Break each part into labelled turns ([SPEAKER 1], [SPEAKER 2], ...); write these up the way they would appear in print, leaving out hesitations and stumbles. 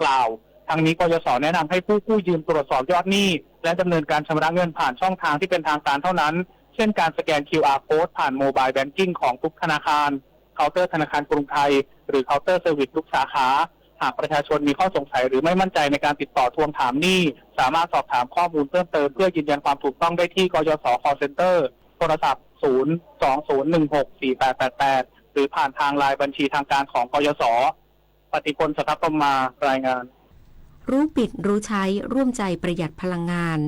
[SPEAKER 1] กล่าวทางนี้กยศแนะนำให้ผู้กู้ยืมตรวจสอบยอดหนี้และดำเนินการชำระเงินผ่านช่องทางที่เป็นทางการเท่านั้นเช่นการสแกน QR Code ผ่านโมบายแบงกิ้งของทุกธนาคารเคาน์เตอร์ธนาคารกรุงไทยหรือเคาน์เตอร์เซอร์วิสทุกสาขาหากประชาชนมีข้อสงสัยหรือไม่มั่นใจในการติดต่อทวงถามหนี้สามารถสอบถามข้อมูลเพิ่มเติมเพื่อยืนยันความถูกต้องได้ที่กยศ Call Center โทรศัพท์ 020164888 หรือผ่านทางไลน์บัญชีทางการของกยศ. ปฏิพล สัทธพรหมารายงาน
[SPEAKER 2] รู้ปิดรู้ใช้ร่วมใจประหยัดพลังงาน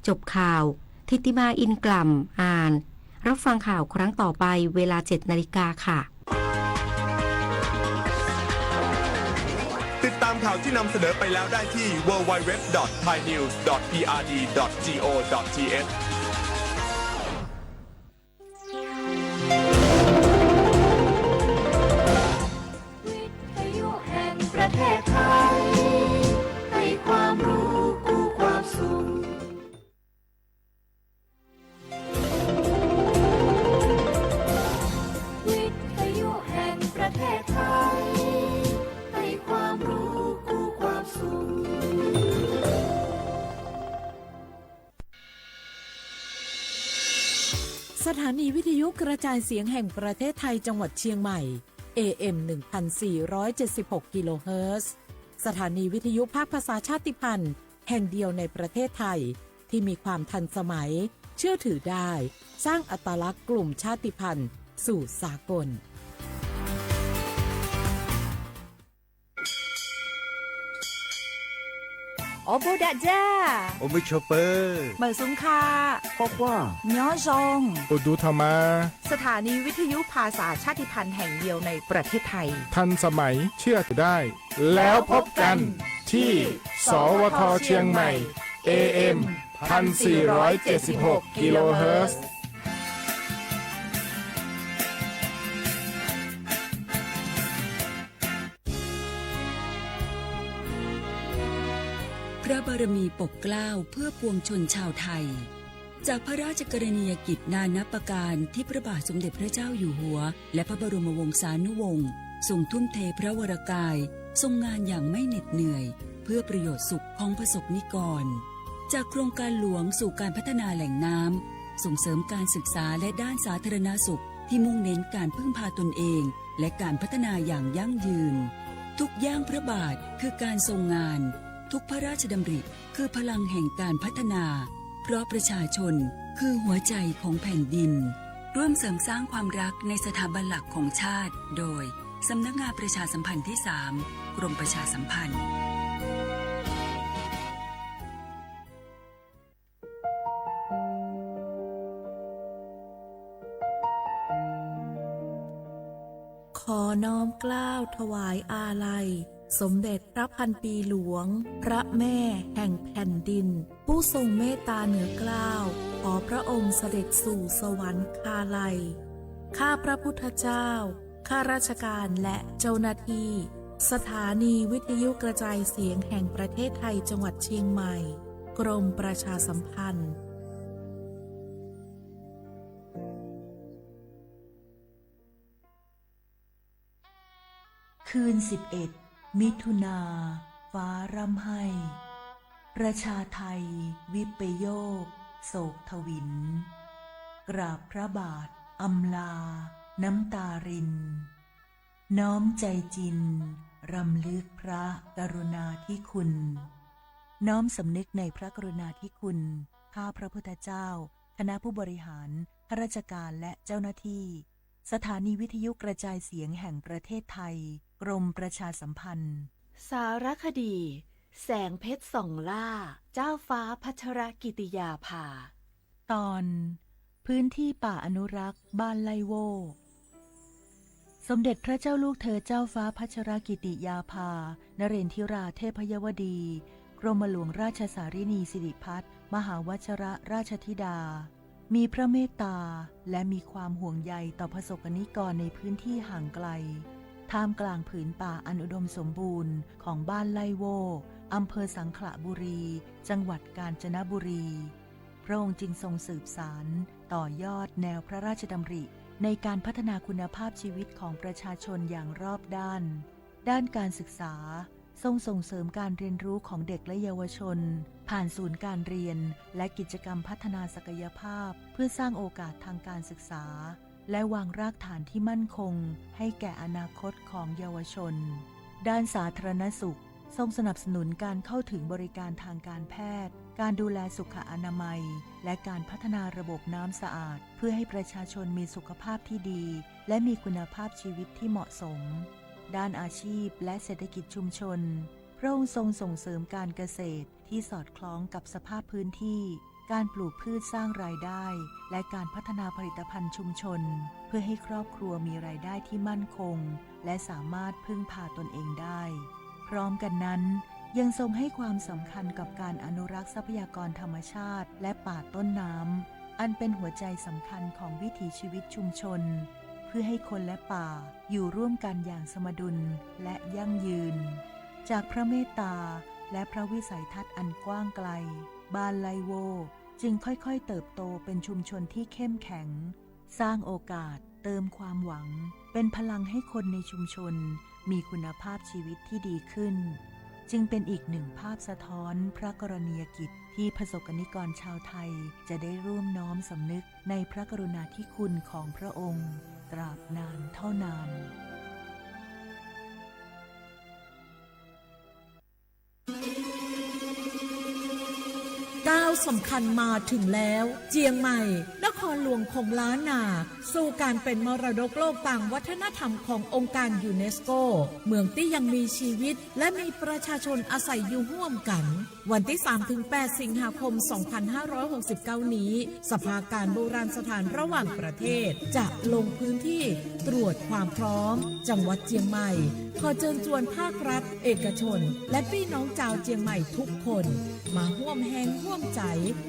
[SPEAKER 2] จบข่าวทิติมาอินกล่ำอ่านรับฟังข่าวครั้งต่อไปเวลา 7 นาฬิกาค่ะ
[SPEAKER 3] ติดตามข่าวที่นำเสนอไปแล้วได้ที่ www.thainews.prd.go.th
[SPEAKER 4] ประเทศไทยให้ความรู้กู้ความสุขวิทยุแห่งประเทศไทยให้ความรู้กู้ความสุข
[SPEAKER 5] สถานีวิทยุกระจายเสียงแห่งประเทศไทยจังหวัดเชียงใหม่ AM 1476 กิโลเฮิรตซ์สถานีวิทยุภาคภาษาชาติพันธุ์แห่งเดียวในประเทศไทยที่มีความทันสมัยเชื่อถือได้สร้างอัตลักษณ์กลุ่มชาติพันธุ์สู่สากล
[SPEAKER 6] โอโบดะจ้า
[SPEAKER 7] โอมิชเปอร์
[SPEAKER 6] เหมือซุงคา
[SPEAKER 7] พอกว่า
[SPEAKER 6] ย้อซง
[SPEAKER 7] อุดูธรรมา
[SPEAKER 6] สถานีวิทยุภาษาชาติพันธุ์แห่งเดียวในประเทศไทย
[SPEAKER 7] ทันสมัยเชื่อถือได้แล้วพบกันที่สวทเชียงใหม่ AM 1476 กิโลเฮิรตซ์
[SPEAKER 8] พระบารมีปกเกล้าเพื่อปวงชนชาวไทยจากพระราชกรณียกิจนานับประการที่พระบาทสมเด็จพระเจ้าอยู่หัวและพระบรมวงศานุวงศ์ทรงทุ่มเทพระวรกายทรงงานอย่างไม่เหน็ดเหนื่อยเพื่อประโยชน์สุขของประสบนิกรจากโครงการหลวงสู่การพัฒนาแหล่งน้ำส่งเสริมการศึกษาและด้านสาธารณสุขที่มุ่งเน้นการพึ่งพาตนเองและการพัฒนาอย่างยั่งยืนทุกย่างพระบาทคือการทรงงานทุกพระราชดำริคือพลังแห่งการพัฒนาเพราะประชาชนคือหัวใจของแผ่นดินร่วมเสริมสร้างความรักในสถาบันหลักของชาติโดยสำนักงานประชาสัมพันธ์ที่ 3 กรมประชาสัมพันธ์
[SPEAKER 5] ขอน้อมเกล้าถวายอาลัยสมเด็จพระพันปีหลวงพระแม่แห่งแผ่นดินผู้ทรงเมตตาเหนือเกล้าขอพระองค์เสด็จสู่สวรรคาลัยข้าพระพุทธเจ้าข้าราชการและเจ้าหน้าที่สถานีวิทยุกระจายเสียงแห่งประเทศไทยจังหวัดเชียงใหม่กรมประชาสัมพันธ์
[SPEAKER 9] คืน11 มิถุนา ฟ้าร่ำไห้ประชาไทยวิปโยคโศกทวินกราบพระบาทอำลาน้ำตารินน้อมใจจินรำลึกพระกรุณาธิคุณน้อมสำนึกในพระกรุณาธิคุณข้าพระพุทธเจ้าคณะผู้บริหารข้าราชการและเจ้าหน้าที่สถานีวิทยุกระจายเสียงแห่งประเทศไทยกรมประชาสัมพันธ์
[SPEAKER 6] สารคดีแสงเพชรส่องล่าเจ้าฟ้าพัชรกิติยาภา
[SPEAKER 9] ตอนพื้นที่ป่าอนุรักษ์บ้านไลโวสมเด็จพระเจ้าลูกเธอเจ้าฟ้าพัชรกิติยาภานเรนทิราเทพยวดีกรมหลวงราชสารินีสิริพัฒน์มหาวชรราชธิดามีพระเมตตาและมีความห่วงใยต่อประสบนิกรในพื้นที่ห่างไกลท่ามกลางผืนป่าอันอุดมสมบูรณ์ของบ้านไลโวอำเภอสังขละบุรีจังหวัดกาญจนบุรีพระองค์จึงทรงสืบสานต่อยอดแนวพระราชดำริในการพัฒนาคุณภาพชีวิตของประชาชนอย่างรอบด้านการศึกษา ทรงส่งเสริมการเรียนรู้ของเด็กและเยาวชนผ่านศูนย์การเรียนและกิจกรรมพัฒนาศักยภาพเพื่อสร้างโอกาสทางการศึกษาและวางรากฐานที่มั่นคงให้แก่อนาคตของเยาวชนด้านสาธารณสุขทรงสนับสนุนการเข้าถึงบริการทางการแพทย์การดูแลสุขอนามัยและการพัฒนาระบบน้ำสะอาดเพื่อให้ประชาชนมีสุขภาพที่ดีและมีคุณภาพชีวิตที่เหมาะสมด้านอาชีพและเศรษฐกิจชุมชนพระองค์ทรงส่งเสริมการเกษตรที่สอดคล้องกับสภาพพื้นที่การปลูกพืชสร้างรายได้และการพัฒนาผลิตภัณฑ์ชุมชนเพื่อให้ครอบครัวมีรายได้ที่มั่นคงและสามารถพึ่งพาตนเองได้พร้อมกันนั้นยังทรงให้ความสำคัญกับการอนุรักษ์ทรัพยากรธรรมชาติและป่าต้นน้ำอันเป็นหัวใจสำคัญของวิถีชีวิตชุมชนเพื่อให้คนและป่าอยู่ร่วมกันอย่างสมดุลและยั่งยืนจากพระเมตตาและพระวิสัยทัศน์อันกว้างไกลบ้านไลโวจึงค่อยๆเติบโตเป็นชุมชนที่เข้มแข็งสร้างโอกาสเติมความหวังเป็นพลังให้คนในชุมชนมีคุณภาพชีวิตที่ดีขึ้นจึงเป็นอีกหนึ่งภาพสะท้อนพระกรณียกิจที่ประสบกนิกรชาวไทยจะได้ร่วมน้อมสำนึกในพระกรุณาธิคุณของพระองค์ตราบนานเท่านาน
[SPEAKER 10] ก้าวสำคัญมาถึงแล้วเจียงใหม่นครหลวงของล้านนาสู่การเป็นมรดกโลกต่างวัฒนธรรมขององค์การยูเนสโกเมืองที่ยังมีชีวิตและมีประชาชนอาศัยอยู่ร่วมกันวันที่ 3-8 สิงหาคม 2569 นี้สภาการโบราณสถานระหว่างประเทศจะลงพื้นที่ตรวจความพร้อมจังหวัดเจียงใหม่ขอเชิญชวนภาครัฐเอกชนและพี่น้องชาวเจียงใหม่ทุกคนมาร่วมแรงร่วมใจ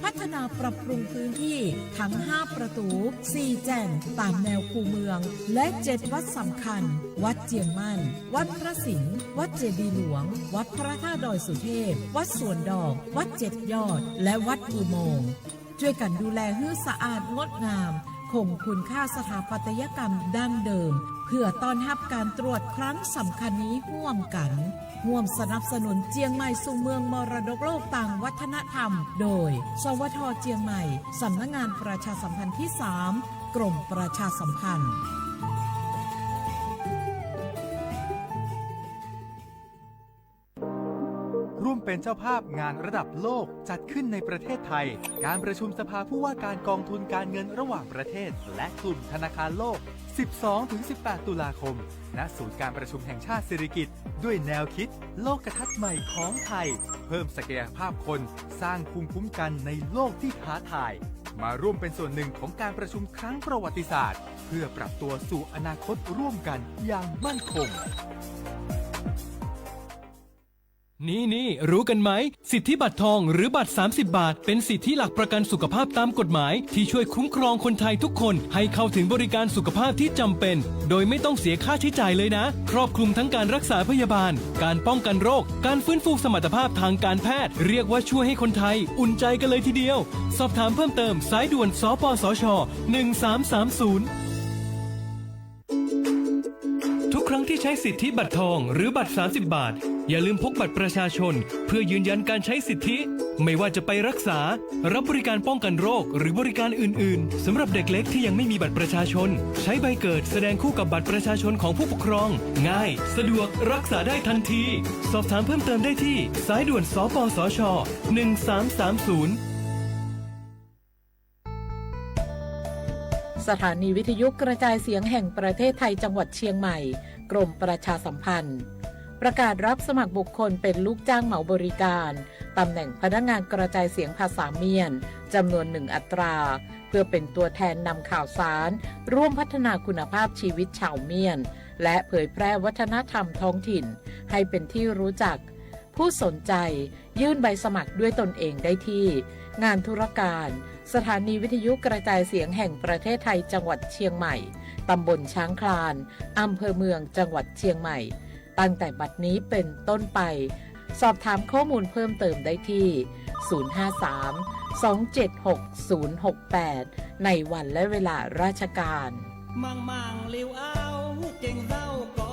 [SPEAKER 10] พัฒนาปรับปรุงพื้นที่ทั้ง5ประตู4แจ่งตามแนวคูเมืองและ7วัดสำคัญวัดเจียงมั่นวัดพระสิงห์วัดเจดีย์หลวงวัดพระธาตุดอยสุเทพวัดสวนดอกวัด7ยอดและวัดภูโมงค์ช่วยกันดูแลให้สะอาดงดงามคงคุณค่าสถาปัตยกรรมดั้งเดิมเพื่อต้อนรับการตรวจครั้งสำคัญนี้ร่วมกันร่วมสนับสนุนเจียงใหม่สู่เมืองมรดกโลกต่างวัฒนธรรมโดยสวท.เจียงใหม่สำนักงานประชาสัมพันธ์ที่ 3 กรมประชาสัมพันธ์
[SPEAKER 11] ร่วมเป็นเจ้าภาพงานระดับโลกจัดขึ้นในประเทศไทยการประชุมสภาผู้ว่าการกองทุนการเงินระหว่างประเทศและกลุ่มธนาคารโลก 12-18 ตุลาคมณศูนย์การประชุมแห่งชาติสิริกิติ์ด้วยแนวคิดโลกทัศน์ใหม่ของไทยเพิ่มศักยภาพคนสร้างภูมิคุ้มกันในโลกที่ท้าทายมาร่วมเป็นส่วนหนึ่งของการประชุมครั้งประวัติศาสตร์เพื่อปรับตัวสู่อนาคตร่วมกันอย่างมั่นคง
[SPEAKER 12] นี่รู้กันไหมสิทธิบัตรทองหรือบัตร30 บาทเป็นสิทธิหลักประกันสุขภาพตามกฎหมายที่ช่วยคุ้มครองคนไทยทุกคนให้เข้าถึงบริการสุขภาพที่จำเป็นโดยไม่ต้องเสียค่าใช้จ่ายเลยนะครอบคลุมทั้งการรักษาพยาบาลการป้องกันโรคการฟื้นฟูสมรรถภาพทางการแพทย์เรียกว่าช่วยให้คนไทยอุ่นใจกันเลยทีเดียวสอบถามเพิ่มเติมสายด่วนสปสช1330ทุกครั้งที่ใช้สิทธิบัตรทองหรือบัตร30 บาทอย่าลืมพกบัตรประชาชนเพื่อยืนยันการใช้สิทธิไม่ว่าจะไปรักษารับบริการป้องกันโรคหรือบริการอื่นๆสำหรับเด็กเล็กที่ยังไม่มีบัตรประชาชนใช้ใบเกิดแสดงคู่กับบัตรประชาชนของผู้ปกครองง่ายสะดวกรักษาได้ทันทีสอบถามเพิ่มเติมได้ที่สายด่วนสปสช1330
[SPEAKER 10] สถานีวิทยุกระจายเสียงแห่งประเทศไทยจังหวัดเชียงใหม่กรมประชาสัมพันธ์ประกาศรับสมัครบุคคลเป็นลูกจ้างเหมาบริการตำแหน่งพนักงานกระจายเสียงภาษาเมียนจำนวน1อัตราเพื่อเป็นตัวแทนนำข่าวสารร่วมพัฒนาคุณภาพชีวิตชาวเมียนและเผยแพร่วัฒนธรรมท้องถิ่นให้เป็นที่รู้จักผู้สนใจยื่นใบสมัครด้วยตนเองได้ที่งานธุรการสถานีวิทยุกระจายเสียงแห่งประเทศไทยจังหวัดเชียงใหม่ตำบลช้างคลานอำเภอเมืองจังหวัดเชียงใหม่ตั้งแต่บัดนี้เป็นต้นไปสอบถามข้อมูลเพิ่มเติมได้ที่053-276-068ในวันและเวลาราชการ
[SPEAKER 13] มังลิวเอาเก่งเจ้าก็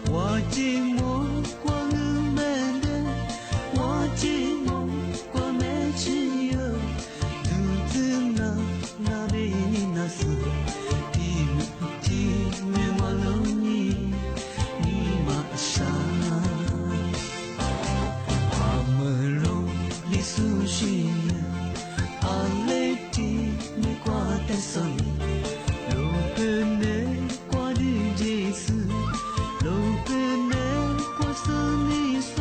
[SPEAKER 4] 我寂寞过了没的，我寂寞过没自由，独自那边那是，听没我了你马上，阿门罗里苏西，阿雷蒂没挂在手里，路边的挂的je是。路边的过是你送，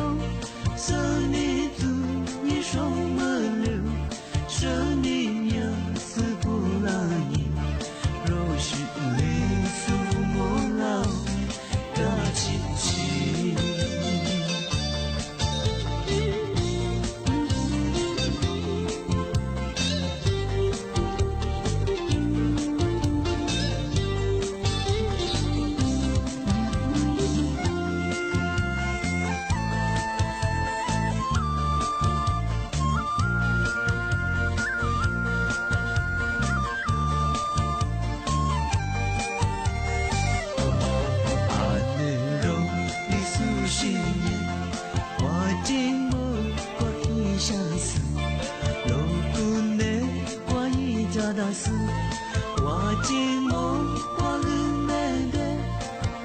[SPEAKER 4] 是你住，你说么留，是你娘是不拉你，若是你是我老的亲戚。我寂寞过了没的，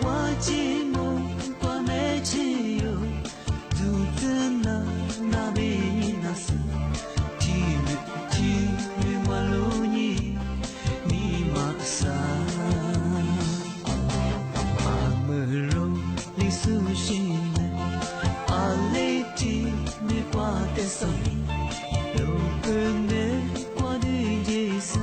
[SPEAKER 4] 我寂寞过没自由，独自那边那是，听我路你马上，阿门罗里苏西呢，阿雷蒂没挂在手里，路边的挂的jesu。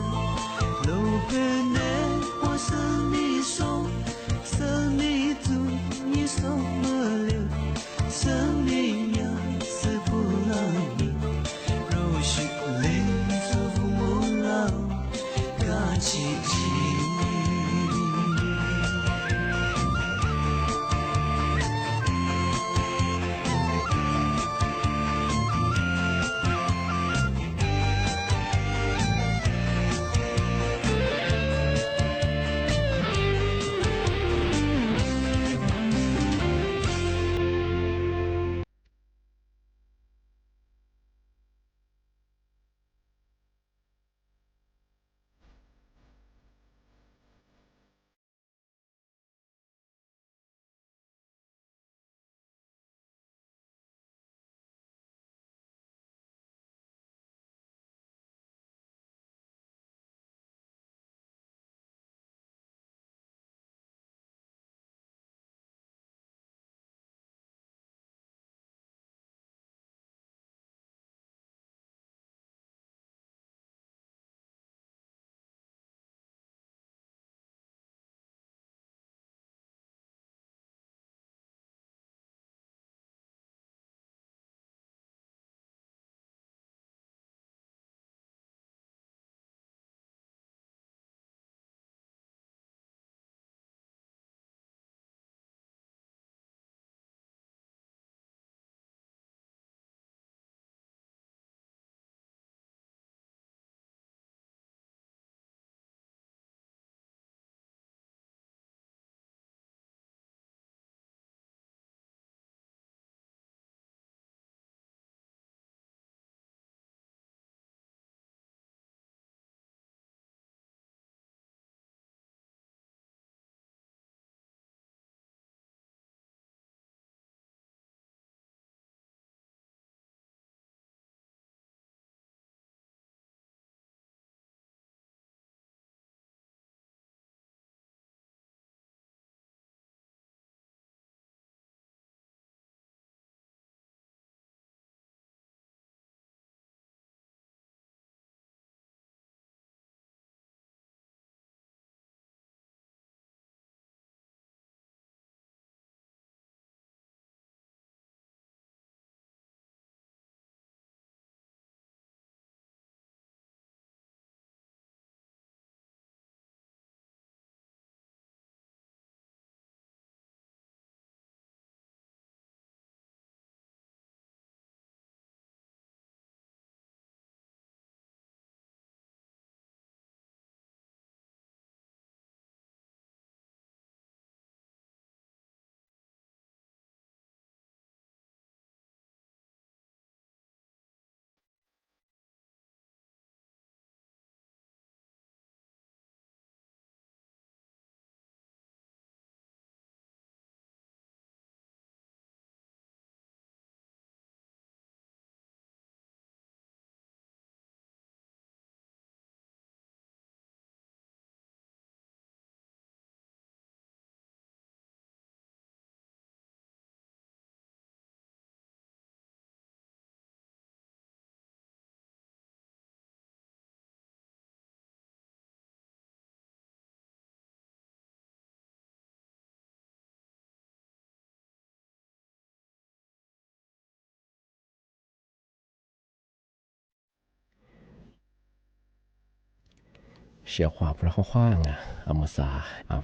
[SPEAKER 13] เสียขวาพระข้อขว้างเอามาสาเอา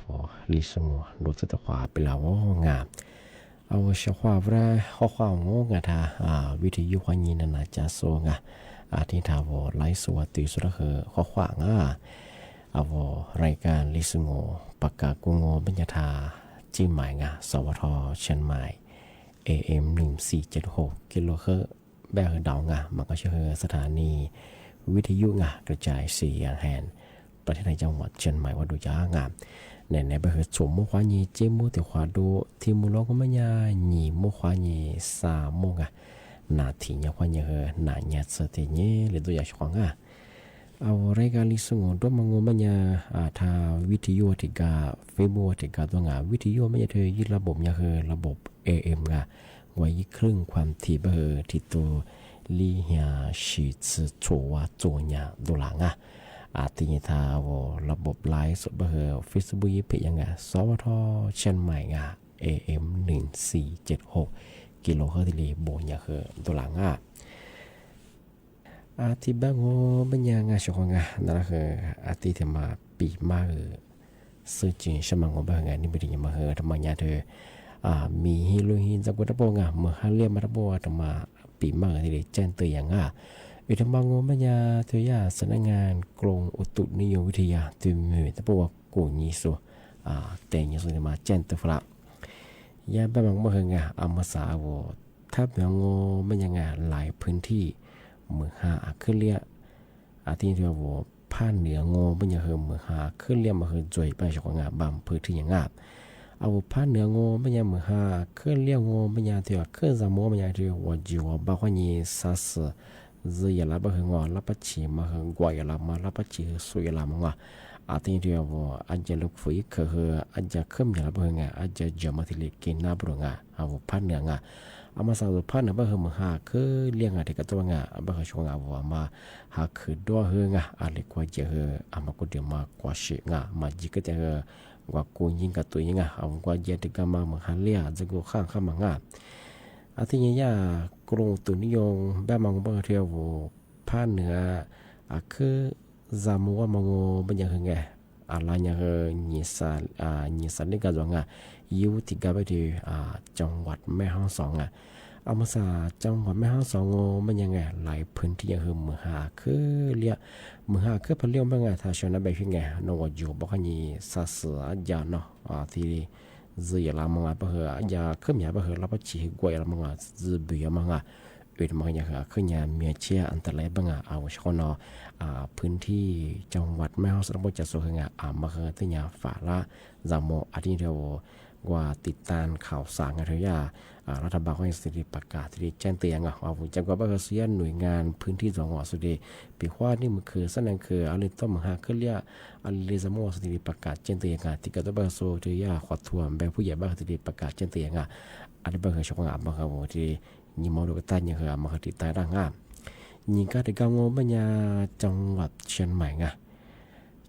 [SPEAKER 13] ลิสงรถจะขวาไปแล้วงามเอาเสียขวาพระข้อขว้างงงท่าวิทยุความยินนาจะโซงที่ทาวไลฟ์สวัสดีสุดคือข้อขว้างเอารายการลิสงปากกากุงบรรยาจิ้มหมายสวทเชียงใหม่ AM 1476กิโลเฮิรตซ์แบบดาวมันก็ชื่อสถานีวิทยุกระจายเสียงแห่งประเทศไทยจังหวัดเชียงใหม่วัดดูจ้างามในไปเหตุสมมุขวานีเจมุติขวาดูที่มุลก็ไม่ยาหนีมุขวานีสามมุกนาทีเนี่ยขวานีนาเนี่ยสติเนี่ยหรือตัวอย่างของเอารายการลิสงด้วยมังงมันยาทาวิทยุติกาเฟซบุ๊กติกาตัววิทยุไม่ใช่เธอยึดระบบเนี่ยคือระบบ AM ไว้ครึ่งความถี่ที่ตัวลีเฮียชีดโชว่าโจเนี่ยดูหลังที่นี่ทาวระบบไลฟ์สดเฟซบุ๊กเพจยังสวทเชียงใหม่AM 1476กิโลเฮิรตซ์ที่โบเนี่ยคือดูหลังที่บ้านงูเป็นยังชงนั่นคือที่ทำมาปีมาสื่อจริงสมังงูบ้างนี่ไม่ได้ยังมาทำมาเนี่ยเธอมีฮิโรฮินจากวัดบัวเมื่อฮันเลียมาบัวทำมาปีมาที่ได้แจ้งเตือนอย่างทำมางูเป็นยังเธอยาสำนักงานกรมอุตุนิยมวิทยาที่มีตะบัวกูนิสุแต่ยังสุดมาแจ้งเตือนฝรั่งยาบ้านบางอามาสาวถ้าเป็นงูเป็นยังหลายพื้นที่เมื่อขึ้นเรียที่เรียกว่าผ่านเหนืองอเป็นอย่างเมื่อขึ้นเรียมาจ่วยไปจากบางพื้นที่อย่างเอาผ่านเหนืองอเป็นอย่างเมื่อขึ้นเรียงอเป็นอย่างที่ว่าขึ้นสามอเป็นอย่างที่ว่าจีว่าบางคนยี่สัสจะอย่าละบางงอละปัจฉิมกว่าอย่าละมาละปัจฉิสวยละมั้งที่เรียกว่าอาจจะลุกฟื้นคืออาจจะขึ้นอย่าละบางอาจจะจะมาที่เล็กกินน้ำบางเอาผ่านเหนืออามาสาวพันธุ์บ้าเหมือนคือเลี้ยงที่กระตัวบ้าช่วงว่ามาคือดัวอะไรกว่าเจอามาก็เดี๋ยวมากว่าสิมาจิกเจว่ากูยิงกับตัวยิงเอากว่าเจติกามาเหมือนเลี้ยจะกูข้างมังที่นี่ยากรงตุนิยงแบบมังบ้าเที่ยวพันเนื้อคือจามัวมังเป็นอย่างไงอะไรอย่างนิสันนี่ก็จังยูที่กับไปที่จังหวัดแม่ฮ่องสองเอามาซาจังหวัดแม่ฮ่องสองมันยังไงหลายพื้นที่ยังคือเมืองคือเรียเมืองคือพันเลี้ยวบ้างถ้าชนะไปขึ้นไงนกอยู่บอกว่านี่ซาเสือยาเนาะที่จะอย่าละมังไปเหอะอย่าขึ้นอย่าไปเหอะเราไปชี้กวยละมังจะเบื่อมังอื่นมังอย่างขึ้นอย่าเมียเชียอันตรายบ้างเอาชนพื้นที่จังหวัดแม่ฮ่องสองจะสวยงามมาคือที่อย่าฝ่าละจามโมอาทิตย์เดียวว่าติดตามข่าวสารกันเถอะยารัฐบาลก็ยังสติประกาศที่แจ้งเตือนว่าผมจังหวัดบ้านเสียหน่วยงานพื้นที่จังหวัดสุดีปีว่านี่มันคือแสดงคืออะไรต้องมาหาขึ้นเรียอะไรสมมติสติประกาศแจ้งเตือนที่กระตุ้นบ้านโซเทียขอทวงแบบผู้ใหญ่บ้านสติประกาศแจ้งเตือนอะไรบ้างคือช่วงบ้างครับที่ยิมอดูกตันยังคือมาติดตามร่างยิงก็ได้กังวลบ้านยาจังหวัดเชียงใหม่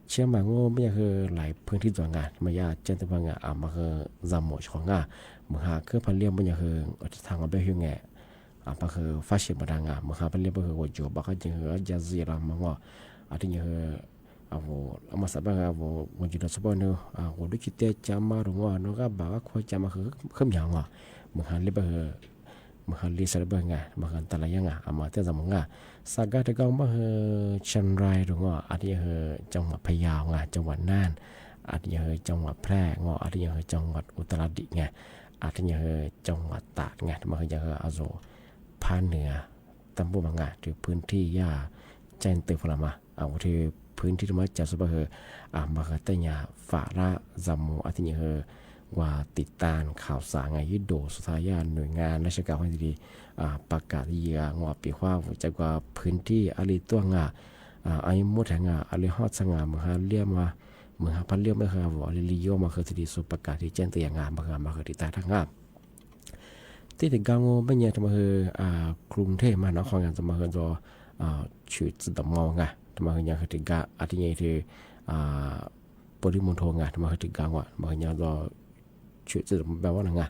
[SPEAKER 13] เชียงใหม่งูไม่ใช่คือหลายพื้นที่ตัวงานมายาเจนตัวงานมาคือจำหมดของเมื่อคือพันเลี้ยงไม่ใช่คือทางเอาไปหิ้วแง่มาคือฟาชิบดังเมื่อพันเลี้ยงก็คือวัจจุบันก็จะคือจะซีรามังว่าที่นี่คือเอามาสับบ้างวันจุดสุดเนอะวันดูคิดเตะจำมาหรือว่าน้องก็บอกว่าควรจะมาคือขึ้นอย่างว่าเมื่อเลี้ยงก็คือเมื่อเลี้ยงสารบ้างเมื่อตลาดยังมาเตะจำมังสักการะก็มาคือเชียงรายหรือว่าที่คือจังหวัดพะเยาจังหวัดน่านที่คือจังหวัดแพร่ที่คือจังหวัดอุตรดิตถ์ที่คือจังหวัดตากมาคือจะคืออาโซภาคเหนือตำบลบางที่พื้นที่ยาแจ้งเตือนพลมาเอาที่พื้นที่ที่มาจากสุบะคือมาคือตั้งยาฝ่าละจำมูที่คือว่าติดตามข่าวสารยุดโดสุทายาหน่วยงานราชการให้ดีประกาศยางว่าปีว่าจากว่าพื้นที่อะไรตัวอายุมุดแห่งอะไรฮอดสง่าเมื่อเลี้ยมาเมื่อพันเลี้ยมาคือว่าลิโยมาคือที่สุประกาศที่แจ้งเตือนงานมาคือติดตามทางที่ถึงกังวลเป็นยังทำไมคือกรุงเทพมหานครจะมาคือตัวชื่อจุดมองทำไมคือยังคือถึงกะที่ยังคือปริมณฑลทำไมคือถึงกังวลมาคือยังตัวชื่อจุดแปลว่าอะไ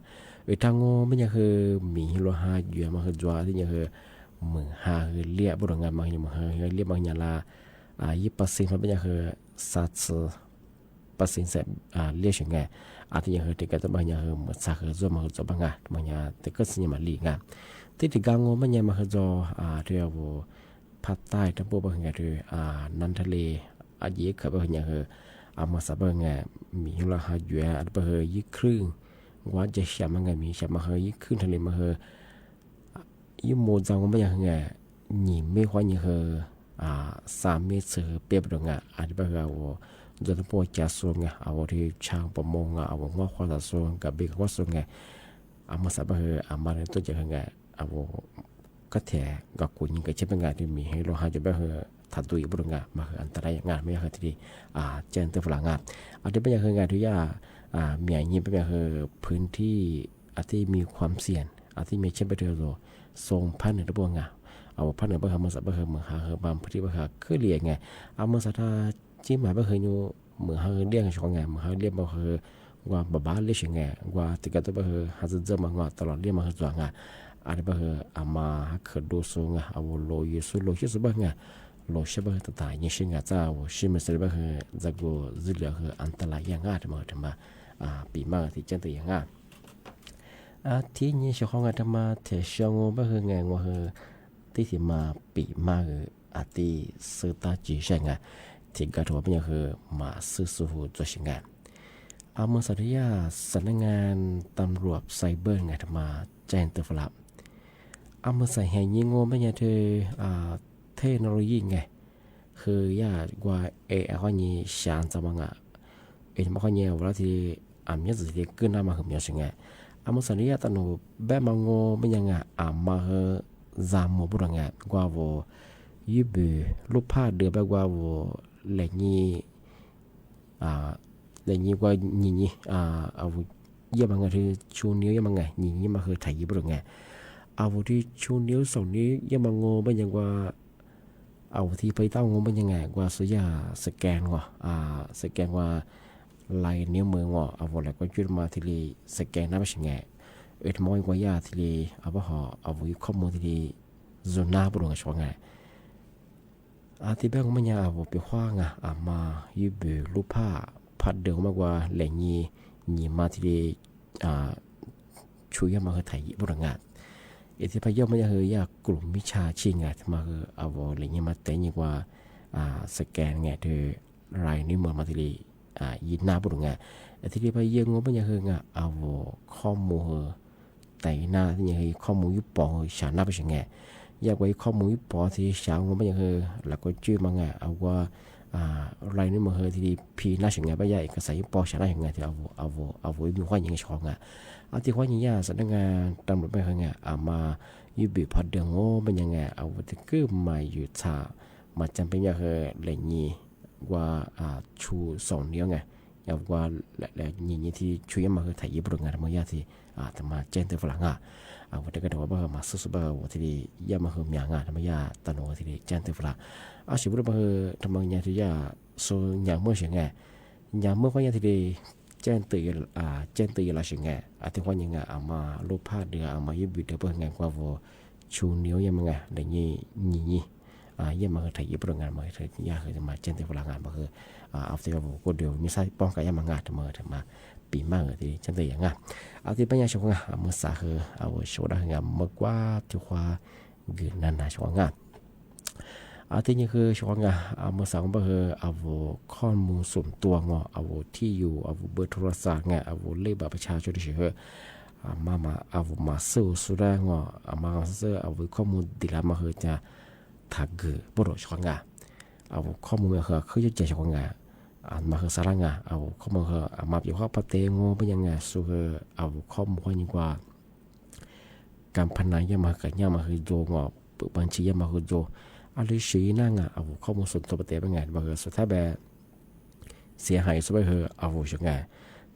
[SPEAKER 13] รทางโง่ไม่ยังคือมีฮิโรฮาอยู่มาคือจัวที่ยังคือมือหาคือเลี้ยบุรุษงานมาอย่างมือเลี้ยบางอย่างละ ยี่ปัสสิงเขาเป็นยังคือสัตว์ปัสสิงเสเลี้ยงไงที่ยังคือที่ก็จะบางอย่างคือเหมือนสักคือจะมาคือจะบางอย่างบางอย่างแต่ก็สิ่งมาลีงานที่กลางงมันยังมาคือจะเรียกว่าภาคใต้ทั้งพวกบางอย่างคือนันทะเลยี่เขาบางอย่างคือมาสับบางอย่างมีเราหาอยู่บางอย่างยี่ครึ่งว่าจะเชื่อมันไงมีเชื่อมาคือยี่ครึ่งทะเลมาคือยี่โมจังมันยังไงหนีไม่ค่อยยังคือ3 เมตรเปรียบดงบางอย่างจนพวกจะส่งเอาที่ช่างประมงเอาว่าความจะส่งกับเบกว่าส่งมาสับมาในตัวจะเอาก็แถกับคุณก็ใช้เป็นงานที่มีให้เราหาจะถัดตัวอีกบางอย่างมาอันตรายงานไม่ใช่ที่แจ้งตัวฝรั่งงานที่เป็นงานที่มีอย่างนี้เป็นพื้นที่ที่มีความเสี่ยงที่มีเช่นไปเที่ยวส่งพันธุ์ในระบบงานเอาพันธุ์ในบ้านมาสับมาหาบางพื้นที่คือเรียกไงมาสัตที่หมายว่าเคยอยู่เหมือนเขาเรียกช่องไงเหมือนเขาเรียกมาคือว่าบ้าเรียกไงว่าติดกันตัวว่าคือหาจะเจอมาว่าตลอดเรียกมาคือตัวไงอะไรบ้างคือมาเกิดดูสูงไงเอาโลยสุดโลชิสุบ้างไงโลชิบ้างต่างๆยังชิงไงเจ้าชิมเสร็จบ้างคือจะกูจิเหลือคืออันตรายยังง่ายมาถึงมาปีมากที่เจนตัวยังง่ายที่นี่ช่องไงทำมาเทช่องบ้างคือไงว่าคือที่มาปีมากที่สุดตาจีใช่ไงที่กระทบเป็นอย่างคือมาซื้อสูตัวชิงงานเมื่อสัตยาสำนักงานตำรวจไซเบอร์ไงทำมาแจ้งตัวฝรั่งเมื่อใส่แห่งยิงโง่เป็นอย่างเธอเทคโนโลยีไงคือยากว่าข้อนี้ชานจะมังมาข้อนี้เวลาที่มีสิ่งที่เกิดขึ้นมาคือมีสิ่งไงเมื่อสัตยาตันแบบมังโง่เป็นอย่างมาจามบุรุษไงกว่าว่ายูบีลูกผ้าเดือบแบบว่าเหล่านี้ว่านี่เอาเยี่ยมไงที่ชูนิ้วเยี่ยมไงนี่มาคือถ่ายยี่บุรุษไงเอาที่ชูนิ้ว2 นิ้วเยี่ยมงงเป็นยังว่าเอาที่ไปเต้างงเป็นยังไงว่าสุยาสแกนว่ะสแกนว่าลายนิ้วมือว่ะเอาอะไรก็จุดมาที่สแกนน่าเป็นยังไงทำไมว่ายาที่เอาข้อมูลที่โซน่าบุรุษช่วงไงที่แบบมันยังเอาไปคว้างมายูบีรูปผ้าพัดเดิมมากกว่าแหล่งนี้มาที่ช่วยมาคือไทยบุรุษงานที่พยายามมันยังคือกลุ่มวิชาชีพไงมาคือเอาแหล่งนี้มาแต่ยิ่งกว่าสแกนไงเธอรายนิ้วมือมาที่ยินหน้าบุรุษงานที่พยายามมันยังคือเอาข้อมูลแต่หน้าที่ยังคือข้อมูลยุบปองฉาหน้าไปยังไงอยากไว้ข้อมูลปอที่สาวมันยังคือหลักก็ชื่อมังเอาว่าอะไรนี่มันคือที่พีน่าเฉยไปยังเอกสารปอชนะยังไงที่เอาไว้มีความยังช่องที่ความยังสำนักงานตำรวจไปยังไงมายูบีพัดเดืองโง่เป็นยังไงเอาที่คือมาอยู่ชามาจำเป็นยังคือเหล่านี้ว่าชู2 นิ้วไงอยากว่าและนี่ที่ช่วยมาคือถ่ายญี่ปุ่นงานมายาที่ทำมาเจนตัวฝรั่งวันนี้ก็ถือว่าบ้ามาสุดบ้าวันที่ยามาคือมีงานทำมายาตโนที่เจนตัวฝรั่งสิบุรุษบ้าทำมายาที่ยาโซยาเมื่อเฉียงไงยาเมื่อวันยาที่เจนตัวละเฉียงไงที่วันยังไงมาลูกผ้าเดือมายุบเดือเพื่อไงกว่าว่าชูนิ้วยังไงเดี๋ยวนี้ยังมาคือถ่ายญี่ปุ่นงานมาคือยาคือจะมาเจนตัวฝรั่งงานมาคือเอาที่ว่าก็เดี๋ยวมีสายป้องกันยังมางานทำมาปีมากที่จังตัวอย่างที่ปัญญาช่วงเมื่อสาคือเอาช่วงนั้นเมื่อกว่าที่ว่าเกิดนั่นช่วงที่นี่คือช่วงเมื่อสาก็คือเอาข้อมูลส่วนตัวเอาที่อยู่เอาเบอร์โทรศัพท์เอาเลขบัตรประชาชนที่เชื่อมาเอามาซื้อสุดแล้วมาซื้อเอาข้อมูลดีแล้วมาคือจะถักบริช่วงเอาข้อมูลคือจะเจอช่วงมาคือสาระเอาข้อมูลมาอยู่ข้อปฏิงงเป็นยังไงสู้เอาข้อมูลยิ่งกว่าการพนันยังมาเกิดยังมาคือโยบัญชียังมาคือโยอะไรสีนั่งเอาข้อมูลส่วนตัวปฏิเป็นไงบางสุดท้ายแบบเสียหายสุดไปคือเอาช่วง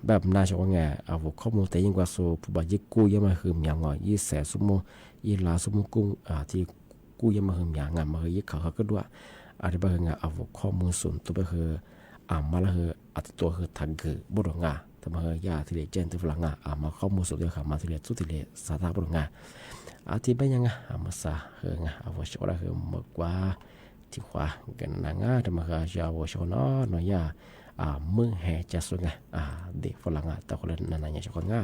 [SPEAKER 13] แบบน่าช่วงเอาข้อมูลแต่ยิ่งกว่าสู้ผู้บาดเจ็บกู้ยังมาคืออย่าง20 สมมุติ20 ล้านสมมุติกู้ที่กู้ยังมาคืออย่างมาคือยิ่งเขาก็ด้วยอะไรบางเอาข้อมูลส่วนตัวไปคือมาแล้วคือตัวคือทันคือบริงาทำมายาที่เลเจนตัวฝรั่งมาข้อมูลสุดเดียวมาที่เลสุดที่เลสาธารณบริงาที่เป็นยังมาสาเอาช่วงคือมากกว่า ที่ขวากันนางาธรรมกาจาวชนอนอยามึงแห่จะสุงเด็กฝรั่งตะคนนั้นนายชกงา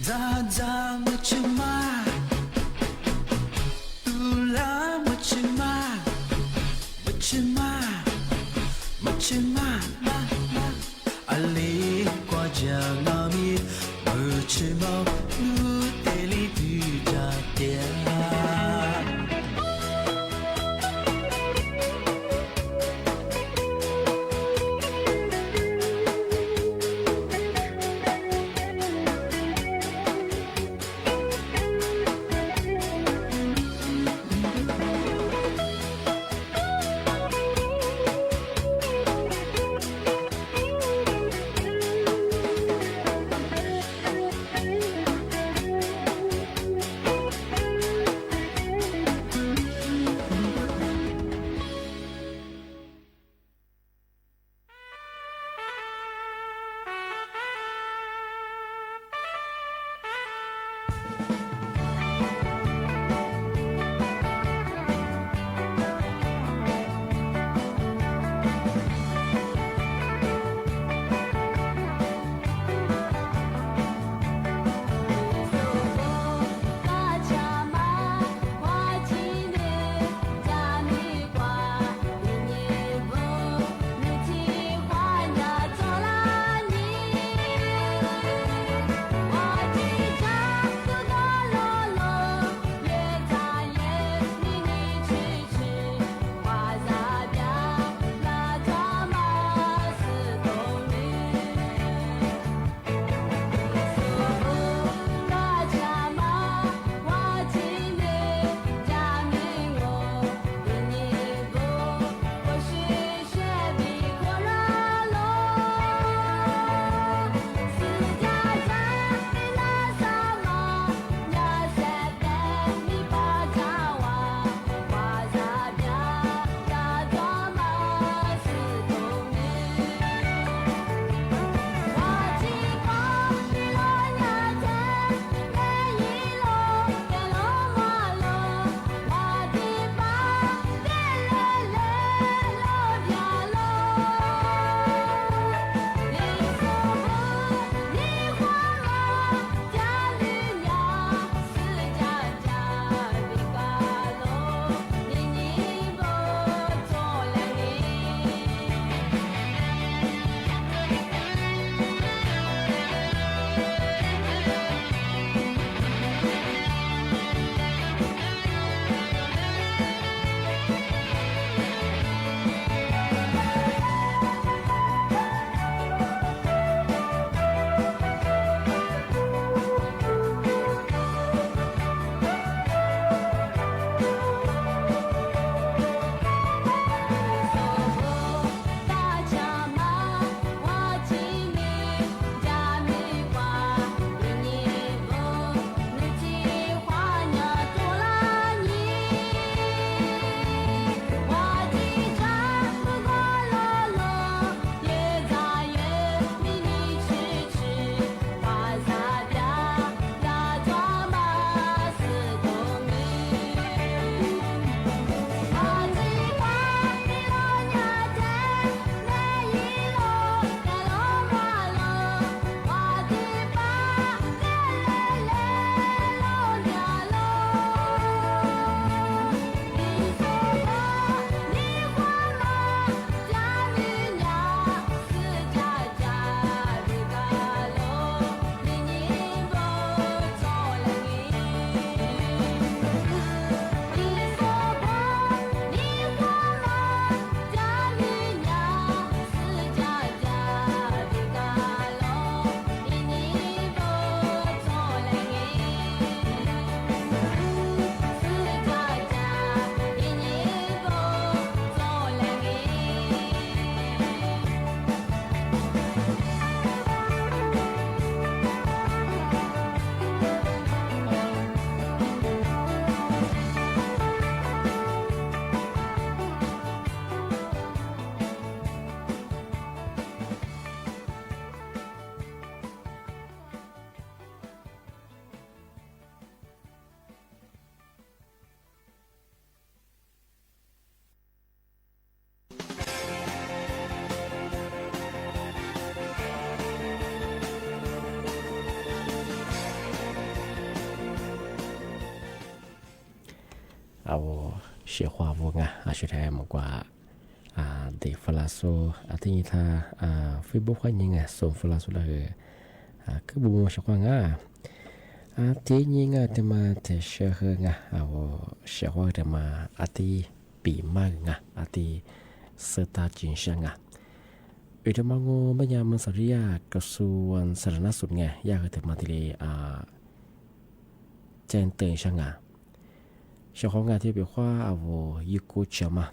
[SPEAKER 4] za 去嘛阿里瓜酱阿米不吃毛路得里比扎点
[SPEAKER 13] เอาเสียความวงอ่ะอาชุดแทมกว่า ติฟลาโซอาทิตย์ท่าฟีบุกว่ายังไงส่งฟลาโซเลยคือบุ้งชกว่างทีนี้งจะมาแต่เชื่อไงเชื่อว่าจะมาอาทิปีมากไงอาทิสตาจินช่างอุตมังโง่ไม่ยามันสริยากระทรวงสาธารณสุขไงอยากจะมาที่เลยแจ้งเตือนช่างเชื่อของงานที่เป็นว่ายุคเชื่อมา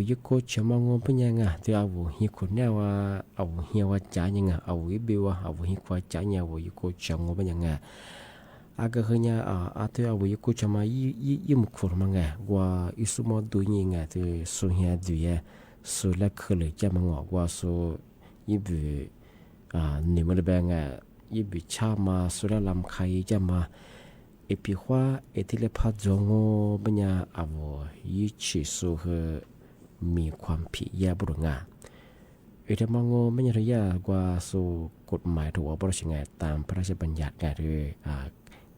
[SPEAKER 13] ยุคเชื่อมังโง่เป็นยังไงที่ฮิคนเนี่ยว่าเฮียว่าจ่ายยังไงอิบิว่าฮิควาจ่ายเนี่ยยุคเชื่อมังโง่เป็นยังไงagak hanya atau awu yuko chama yim kurma nga wa isumo duyi nga tu so hia duye so la khole chama nga wa so yibu ni mo ba nga yibu chama so la lam khai chama epi hwa etile pha jongo banya awu yi chi so he mi kwam phi ya bu ngaเรื่องมังโง่ไม่ใช่ยากว่าสู่กฎหมายถูกบริหารตามพระราชบัญญัติ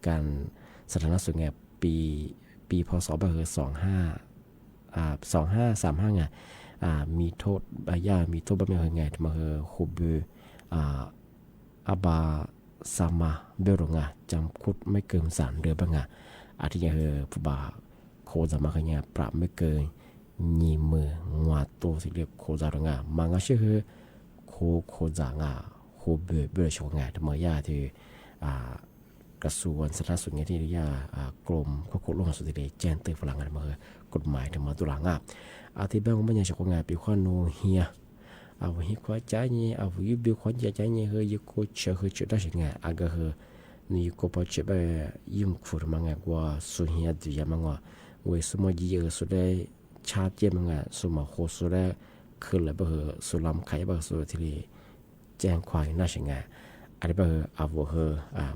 [SPEAKER 13] การสาธารณสุขไงปีพศ2535ไงมีโทษมีโทษบำเหน็จไงมาคุบอาบาสามาเบลงจำคุกไม่เกิน3 เดือนบ้างอาทิตย์ผู้บ่าโคจะมาไงปรับไม่เกินยี่มืองัวโตสิเรียกโคจารงามังอาชื่อโคจางาโคเบลชงงาทำไมยาที่กระทรวงสาธารณสุขที่ยากรมควบคุมโรคสุติแจ้งเตือนฝรั่งกันมากฎหมายถึงมาตุลางอาทิตย์บ้างไม่ยังชงงาปีข้อโนเฮียฮิควาใจเนี่ยยุบควาใจเนี่ยยุคเชื่อจุดได้ยังไงก็นี่ก็พอจะไปยิ้มฟูมังกว่าสุเฮียดีมังว่าเวสมอจีสุดได้ชาติเจมังสมโคสุดได้คือเลยบ่สุลำไข่บ่สุดที่แจ้งควายน่าเชื่อไงอะไรบ่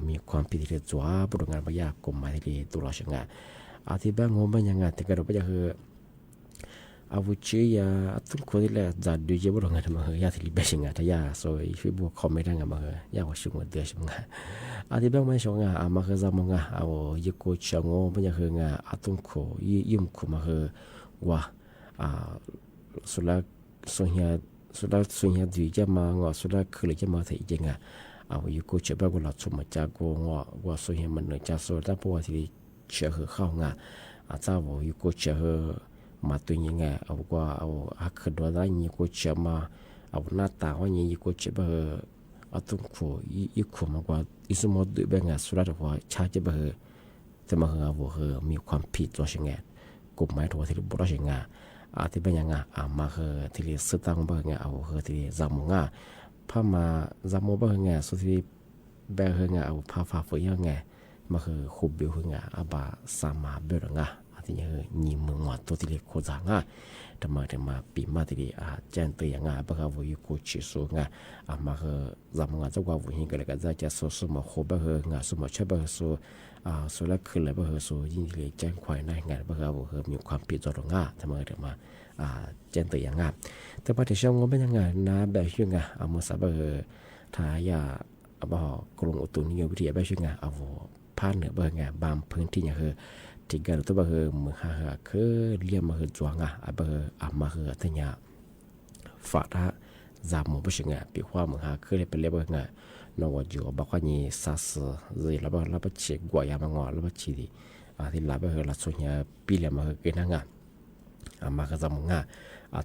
[SPEAKER 13] มีความผิดที่จั่วบุรุษงานบางอย่างกฎหมายที่ตุลาเชื่อไงอาทิตย์บ้างงงบางอย่างแต่ก็เราไม่จะชื่อยาตุ้งคนที่แหละจัดดูเยอะบุรุษงานยาที่เบสิงถ้ายาโซยช่วยบวกคอมไม่ได้ไงยาว่าช่วยเดือดช่วยไงอาทิตย์บ้างไม่ช่วยไงมาจำไงยุคเชื่องบางอย่างไงตุ้งคนยิ้มคุว่าสุดท้ายดีจะมาสุดท้ายคือจะมาที่จริงยุคเชื่อบ้างเราสมมติจากว่าสุดท้ายมันจะสุดท้ายพอที่เชื่อเข้าจ้ายุคเชื่อมาตัวยังไงว่าหักดวงได้ยุคเชื่อมาหน้าตาว่ายุคเชื่อบ้างตุ้งคนยุคมากกว่าอิสมอดด้วยบ้างสุดท้ายว่าชาติบ้างจะมามีความผิดตัวเช่นไงกฎหมายถูกที่บุรุษยังไงที่เป็นยังไงมาที่สตางค์บ้างไงที่จำงพามาจำบ้างไงสุดที่แบงไงพาฟ้าฝนยังไงมาคุบเบลไงบาสามาเบลไงที่ยี่มือตัวที่โคจางแต่มาปีมาที่แจ้งตัวยังไงบ้างวิโคชิสุไงมาจำงเจ้าว่าวิหิงก็เลยก็จะสมโคบ้างสมเชื่อบ้างสุดแล้วคืออะไรบ้างยิ่งเลยแจ้งควายในงานบ้างมีความผิดต่อรงทำไมถึงมาแจ้งตัวอย่างแต่พอที่ช่วงเป็นยังไงนะแบบช่วงมาสับทายาบอกกลุ่มอุตุนิยมวิทยาแบบช่วงภาคเหนือบ้างบางพื้นที่อย่างที่กันตัวบ้างมือคือเลี้ยมาจวงบ้างมาทั้งยาฝาท่าจามบ้างปีว่ามือคือเลยเป็นเลี้ยบ้างนวัดอยู่บอกว่านี่สัสเลยแล้วก็เช็คกว่ายามางอแล้วก็ชีดีที่ลาไปเราส่วนใหญ่ปีละมาเกินงานมาก็จำงาน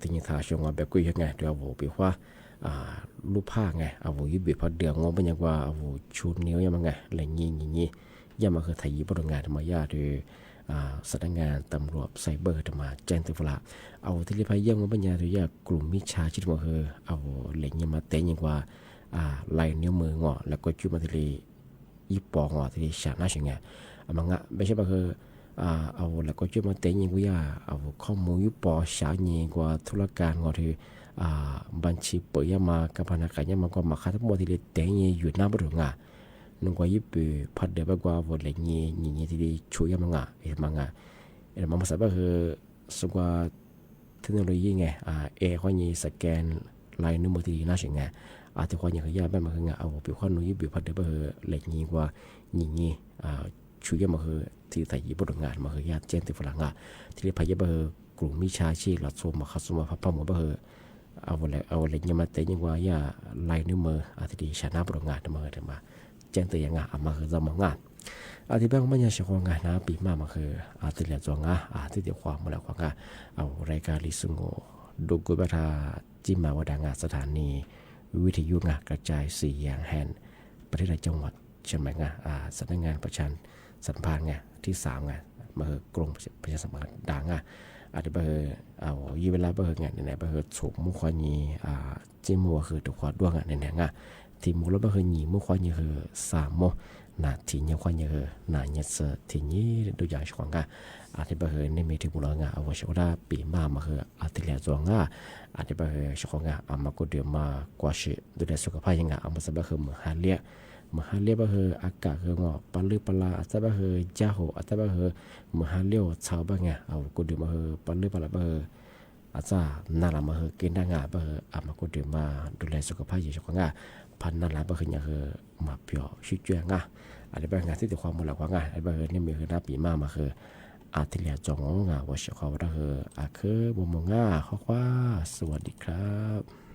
[SPEAKER 13] ที่นี่ถ้าช่วงแบบกุยยังไงเดี๋ยวปีว่ารูปภาพไงยุบพอเดือดงอเป็นยังว่าชุดนิ้วยังไงอะไรงี้ยังมาไทยบริงานธรรมญาติสถานงานตำรวจไซเบอร์ธรรมแจ้งตัวฝรั่งที่เรียกพยังว่าเป็นยังตักลุ่มมิชาชิดมาเหล่งยังมาเตะยังว่าลายนิ้วมืองอแล้วก็จุดมาที่ญี่ปุ่นที่ชาหน้าเชียงไงมังไม่ใช่แบบแล้วก็จุดมาเตะยังว่าข้อมูลญี่ปุ่นชาเงี้ยกว่าธุรการที่บัญชีเปิดยังมากับพนักงานยังมาก็มาคัดทั้งหมดที่เตะยังอยู่หน้าบริษัทนึกว่าญี่ปุ่นพัดเดือบกว่าวันเลยเงี้ยที่ช่วยยังมังมาสับสกว่าเทคโนโลยีไงข้อนี้สแกนลายนิ้วมือที่น่าเชียงไงที่ความอย่างยากแบบมันปีความนู้นปีพัดเดือบเลยเงี้ยกว่างี้ช่วยยังที่ไทยบริษัทมาญาติแจ้งที่ฝรั่งที่พายก กลุ่มมิชาชีพหลัดโซมาขัดสมาพับพังหมดเบอเอาอะไรยังมาเตะยังว่าอย่าไล่นิ้วมืออาทิตย์ชนะโปรงงานมาเดี๋ยวมาแจ้งเตือนงานมาคือจะมองงานอาทิตย์แบงค์มันยังช่วยงานนะปีมามาคืออาทิตย์เหลือจงอาทิตย์เดียวความมาแล้วความงานเอารายการลิซุงโกดูกุบัตาจิมาวดางานสถานีวิทยุงานกระจายเสียงแห่งประเทศจังหวัดเชียงใหม่งานสำนักงานประชาสัมพันธ์งานที่3งานมาคือกรมประชาสัมพันธ์ดังงานอาจจะเอายีเวลาเบอร์งานไหนเบอร์สูบมุขวานีจิมัวคือตัวควาดวงงานไหนงานที่มุลเบอร์นีมุขวานีคือ3โมนาทีนี้ควานีคือนาเนสทีนี้ดูอย่างช่วงงานอาจจะเบอร์ในเมทิมุลงานเอาไว้ช่วงได้ปีมาคืออาทิตย์ละจวงงานอาจจะเบอร์ช่วงงานมาก็เดี๋ยวมากว่าชิดูแลสุขภาพยังงานเอามาสับคือมือหาเลี้ยมหาเลี้ยบคืออากาศคืองอปลือปลาอาจจะบ่คือจ้าโหอาจจะบ่คือมหาเลี้ยวชาวบ้านไงเอากูเดี๋ยวมาคือปลือปลาบ่คืออาจจะน่าละมาคือกินได้งาบ่คืออามากูเดี๋ยวมาดูแลสุขภาพอยู่ของงาพันน่าละบ่คืออย่างคือมาเปียวชิจวยงาอาจจะเป็นงานที่ตัวความหมดแล้วว่างาไอ้บ่คือนี่มีคือหน้าปีมาคืออาทิตย์ละจงงาว่าเฉพาะว่าคืออาคือบ่มงาข้อว่าสวัสดีครับ